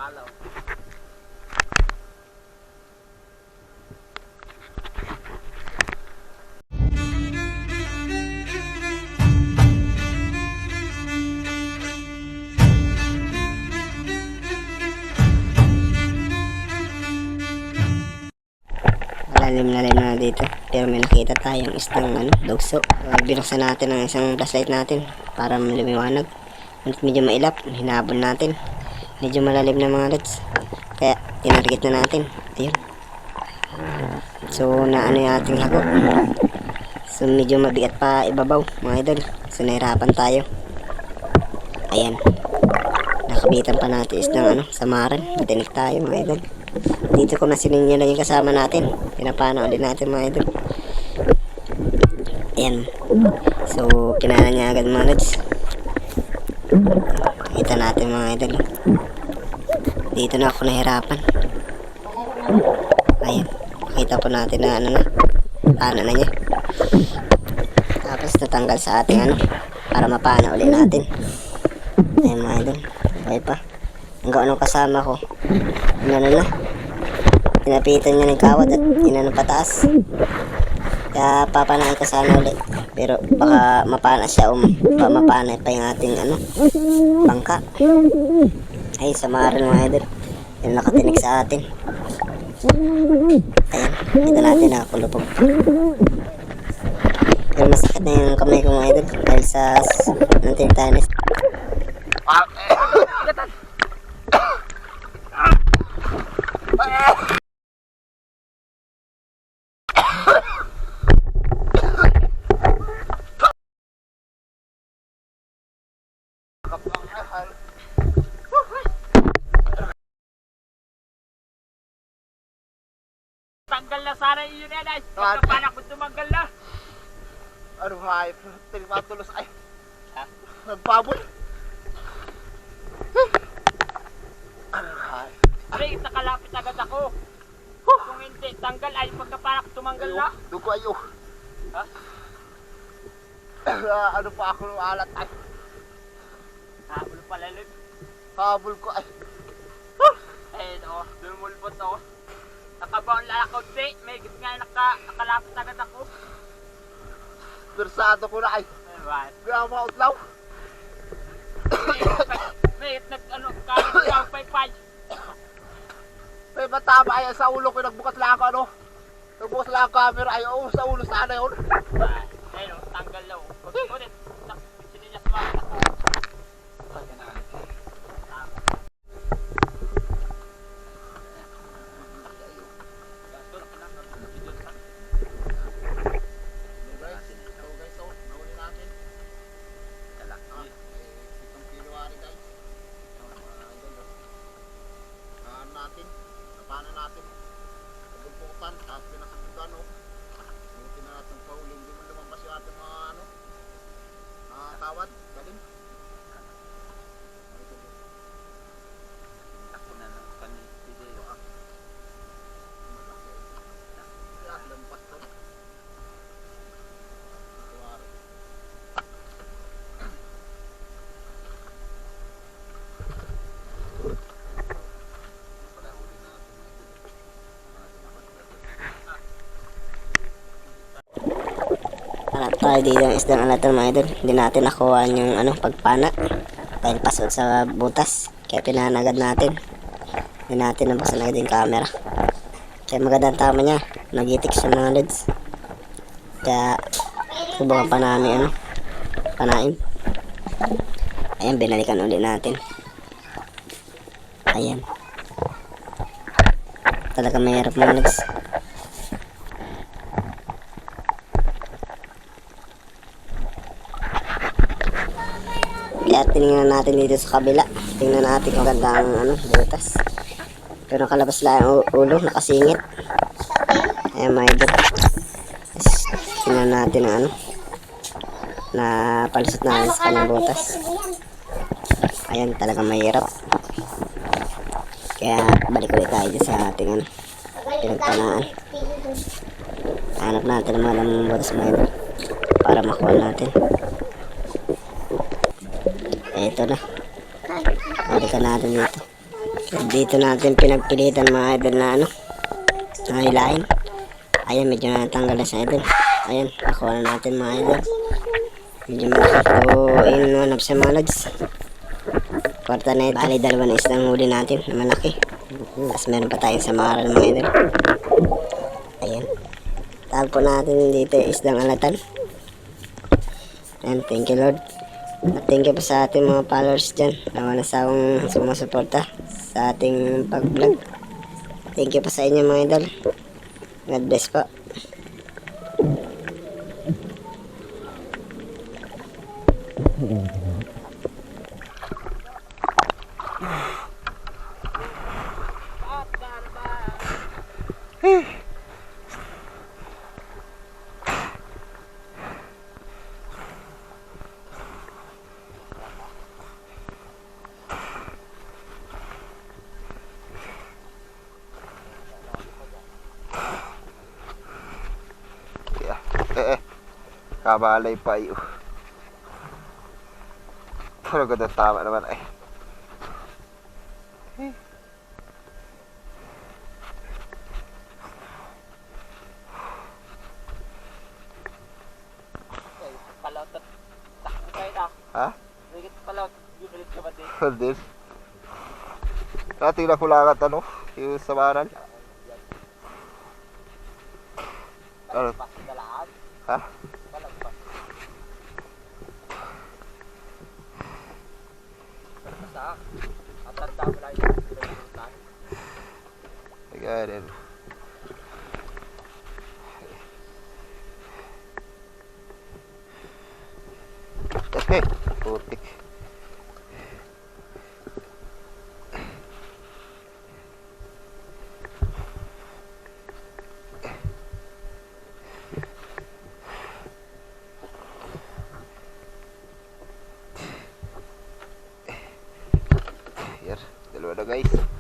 palaw. Lalim na dito, pero may nakita tayong isdang dugso. Binuksan natin ang isang flashlight natin para lumiwanag. Medyo mailap, hinabol natin. Medyo malalim na mga lods, kaya tinarget na natin. Ayun. So naano yung ating lago. So medyo mabigat pa ibabaw mga idol. So nahirapan tayo. Ayan. Nakabitan pa natin isdang samaran. Matinik tayo mga idol. Dito ko na sininyo lang yung kasama natin. Pinapanaw din natin mga idol. Ayan. So kinana niya agad mga lods. Kita natin mga idol. Dito na ako nahirapan. Ayan. Kita po natin na paano na niya. Tapos natanggal sa ating para mapana ulit natin. Ayan mga idol. Okay pa. Hanggang anong kasama ko. Na. Pinapitan niya ng kawad at inano pataas. Kaya papanain ko sana ulit. Pero baka mapana siya mapana pa yung ating bangka. Ay, samaran mga idol. Yung nakatinig sa atin. Ayan, kita natin nakakulupog. Pero masakit na yung kamay ko mga idol. Dahil sa nantintanis. Tanggal na sana yun yan ay. Pagkapanak ko tumanggal na. Ano ay, tinimatulos ay. Nagbaboy. Ano ay. Pre, nakalapit agad ako. Kung hindi, tanggal ay pagkapanak ko tumanggal na. Dugo ayo. Ha? Ano pa ako ng alat ay. Habol pala lang. Habol ko ay. Eh, dumulbot ako. Nakabaon lang ako, pre. May nga nakalapit agad ako. Persado ko na ay. Ay, what? Kaya mautlaw. May kahit pay-pay. May matama ay sa ulo ko nagbukas lang ako Nagbukas lang ang camera ay sa ulo sana yun. Ayun, tanggal lang. Ulit, sinilas mo. Natin nagbubukan tapos pinakasundan buti na natin pahuli hindi mo lumabas yung ating mga kawad galing Ako na lang panitid lampas to Hanap tayo dito ng isdang natin mga idol. Hindi natin nakuha yung pagpana dahil pasod sa butas, kaya pinanagad natin. Hindi natin nabuksan agad yung camera, kaya magandang tama niya, nagitik siya mga lods. Kaya subukan pa namin panaim. Ayan, binalikan ulit natin. Ayan, talaga mahirap mga lods. Kaya tingnan natin dito sa kabila. Tingnan natin kung ganda ang butas. Pero nakalabas lang ang ulo, nakasingit. Ayan mga idol. Tingnan natin ang na palusot natin sa kanyang butas. Ayan, talagang mahirap. Kaya balik ulit tayo sa ating pinagpanaan. Hanap natin ang mga lamang butas mga idol para makuha natin. Ito na. Balikan natin dito. Dito natin pinagpilitan mga idol na ano, na hilahin. Ayan, medyo natanggal na sa idol. Ayan, nakuha na natin mga idol. Medyo malaki to in one of sa mga lads. Kwarta na ito. Bali, dalawa na isdang huli natin na malaki. Tapos meron pa tayong samaran mga idol. Ayan. Tagpo natin dito yung isdang alatan. Ayan, thank you Lord. At thank you po sa ating mga followers dyan na wala sa akong sumusuporta sa ating pag-vlog. Thank you po sa inyo mga idol. God bless po. Kabalay pa iyo. Talaga daw tama naman ay. Palot at takbo kayo na. Ha? Bigit palot. Bibilit ka ba din? Din. Nating nakulakat ano, yung samaran. Ano? Pas na lahat. Ha? Palagpas. Basta. At tanda mo lang yung pinagpuntan. Ayan. Okay, putik. Here, dalawa na guys.